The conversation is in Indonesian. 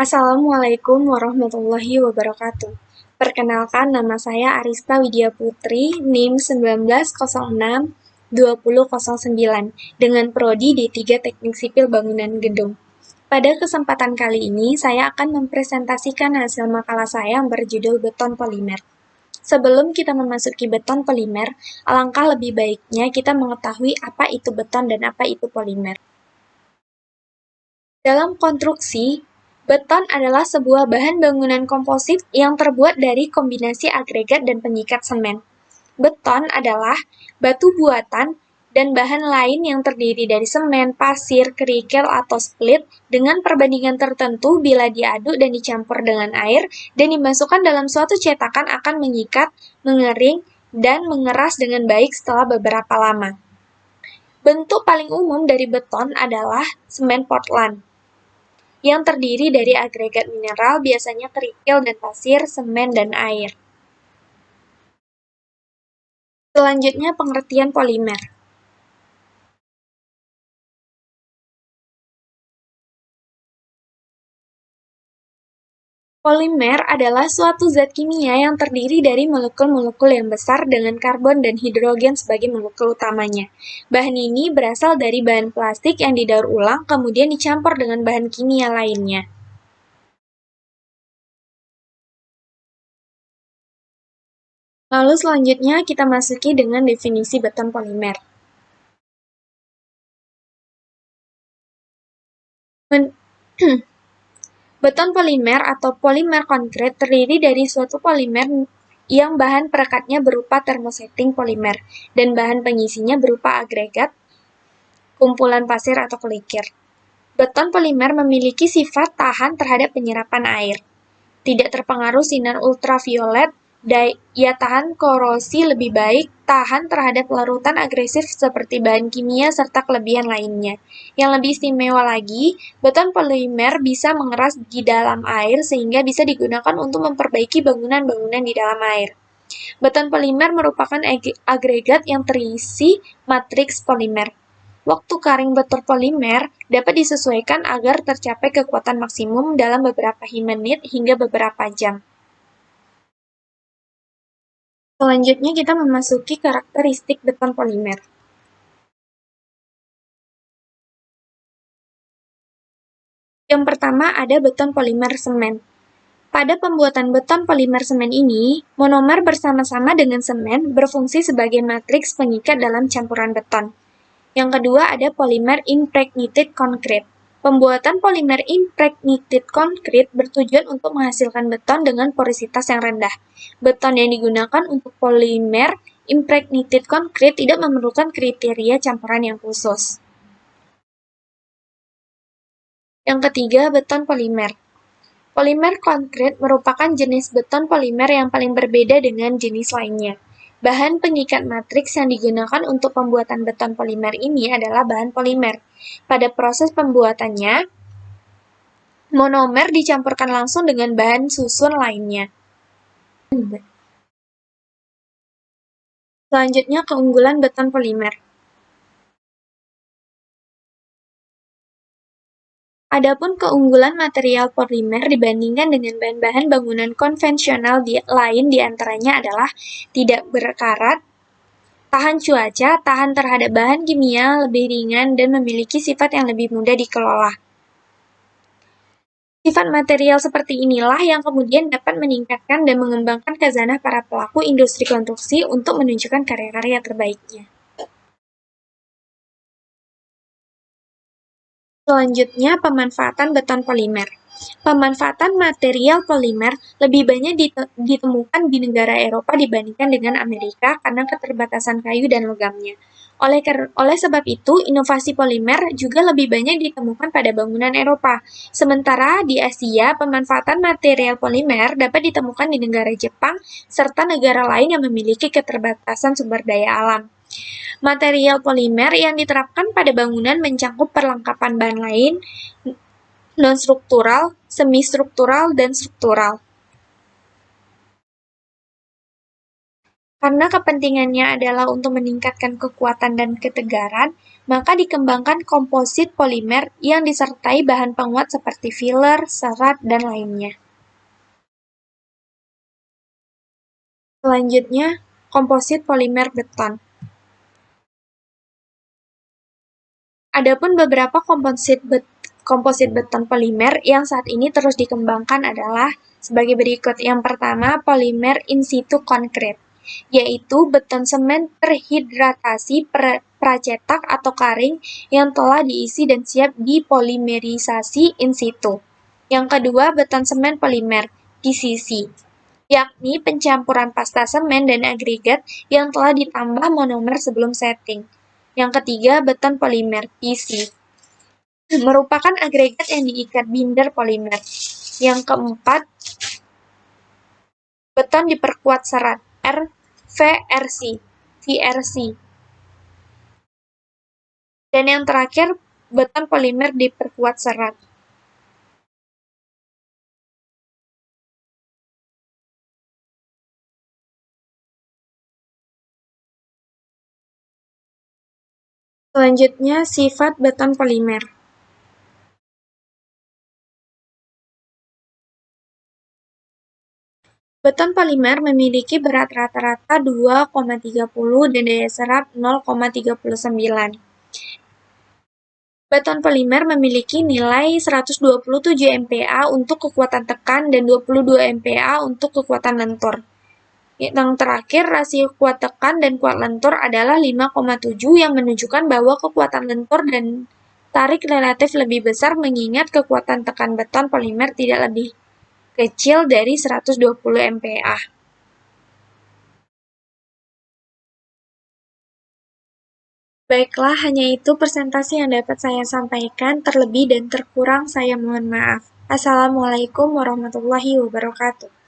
Assalamualaikum warahmatullahi wabarakatuh. Perkenalkan, nama saya Arista Widya Putri, NIM 1906-2009, dengan Prodi D3 Teknik Sipil Bangunan Gedung. Pada kesempatan kali ini, saya akan mempresentasikan hasil makalah saya yang berjudul Beton Polimer. Sebelum kita memasuki beton polimer, alangkah lebih baiknya kita mengetahui apa itu beton dan apa itu polimer. Dalam konstruksi, beton adalah sebuah bahan bangunan komposit yang terbuat dari kombinasi agregat dan pengikat semen. Beton adalah batu buatan dan bahan lain yang terdiri dari semen, pasir, kerikil, atau split dengan perbandingan tertentu bila diaduk dan dicampur dengan air dan dimasukkan dalam suatu cetakan akan mengikat, mengering, dan mengeras dengan baik setelah beberapa lama. Bentuk paling umum dari beton adalah semen Portland, yang terdiri dari agregat mineral, biasanya kerikil dan pasir, semen, dan air. Selanjutnya, pengertian polimer. Polimer adalah suatu zat kimia yang terdiri dari molekul-molekul yang besar dengan karbon dan hidrogen sebagai molekul utamanya. Bahan ini berasal dari bahan plastik yang didaur ulang, kemudian dicampur dengan bahan kimia lainnya. Lalu selanjutnya kita masuki dengan definisi beton polimer. Beton polimer atau polimer konkret terdiri dari suatu polimer yang bahan perekatnya berupa thermosetting polimer dan bahan pengisinya berupa agregat, kumpulan pasir atau kerikil. Beton polimer memiliki sifat tahan terhadap penyerapan air, tidak terpengaruh sinar ultraviolet, daya tahan korosi lebih baik, tahan terhadap larutan agresif seperti bahan kimia, serta kelebihan lainnya. Yang lebih istimewa lagi, beton polimer bisa mengeras di dalam air sehingga bisa digunakan untuk memperbaiki bangunan-bangunan di dalam air. Beton polimer merupakan agregat yang terisi matriks polimer. Waktu kering beton polimer dapat disesuaikan agar tercapai kekuatan maksimum dalam beberapa menit hingga beberapa jam. Selanjutnya kita memasuki karakteristik beton polimer. Yang pertama ada beton polimer semen. Pada pembuatan beton polimer semen ini, monomer bersama-sama dengan semen berfungsi sebagai matriks pengikat dalam campuran beton. Yang kedua ada polimer impregnated concrete. Pembuatan polimer impregnated concrete bertujuan untuk menghasilkan beton dengan porositas yang rendah. Beton yang digunakan untuk polimer impregnated concrete tidak memerlukan kriteria campuran yang khusus. Yang ketiga, beton polimer. Polimer konkret merupakan jenis beton polimer yang paling berbeda dengan jenis lainnya. Bahan pengikat matriks yang digunakan untuk pembuatan beton polimer ini adalah bahan polimer. Pada proses pembuatannya, monomer dicampurkan langsung dengan bahan susun lainnya. Selanjutnya, keunggulan beton polimer. Adapun keunggulan material polimer dibandingkan dengan bahan-bahan bangunan konvensional lain diantaranya adalah tidak berkarat, tahan cuaca, tahan terhadap bahan kimia, lebih ringan, dan memiliki sifat yang lebih mudah dikelola. Sifat material seperti inilah yang kemudian dapat meningkatkan dan mengembangkan khazanah para pelaku industri konstruksi untuk menunjukkan karya-karya terbaiknya. Selanjutnya, pemanfaatan beton polimer. Pemanfaatan material polimer lebih banyak ditemukan di negara Eropa dibandingkan dengan Amerika karena keterbatasan kayu dan logamnya. Oleh sebab itu, inovasi polimer juga lebih banyak ditemukan pada bangunan Eropa. Sementara di Asia, pemanfaatan material polimer dapat ditemukan di negara Jepang serta negara lain yang memiliki keterbatasan sumber daya alam. Material polimer yang diterapkan pada bangunan mencakup perlengkapan bahan lain, non-struktural, semi-struktural, dan struktural. Karena kepentingannya adalah untuk meningkatkan kekuatan dan ketegaran, maka dikembangkan komposit polimer yang disertai bahan penguat seperti filler, serat, dan lainnya. Selanjutnya, komposit polimer beton. Adapun beberapa komposit beton polimer yang saat ini terus dikembangkan adalah sebagai berikut. Yang pertama, polimer in situ concrete, yaitu beton semen terhidratasi pracetak atau karing yang telah diisi dan siap dipolimerisasi in situ. Yang kedua, beton semen polimer, PCC, yakni pencampuran pasta semen dan agregat yang telah ditambah monomer sebelum setting. Yang ketiga, beton polimer, PC, merupakan agregat yang diikat binder polimer. Yang keempat, beton diperkuat serat, VRC. Dan yang terakhir, beton polimer diperkuat serat. Selanjutnya, sifat beton polimer. Beton polimer memiliki berat rata-rata 2,30 dan daya serap 0,39. Beton polimer memiliki nilai 127 MPa untuk kekuatan tekan dan 22 MPa untuk kekuatan lentur. Yang terakhir, rasio kuat tekan dan kuat lentur adalah 5,7 yang menunjukkan bahwa kekuatan lentur dan tarik relatif lebih besar mengingat kekuatan tekan beton polimer tidak lebih kecil dari 120 MPa. Baiklah, hanya itu presentasi yang dapat saya sampaikan. Terlebih dan terkurang saya mohon maaf. Assalamualaikum warahmatullahi wabarakatuh.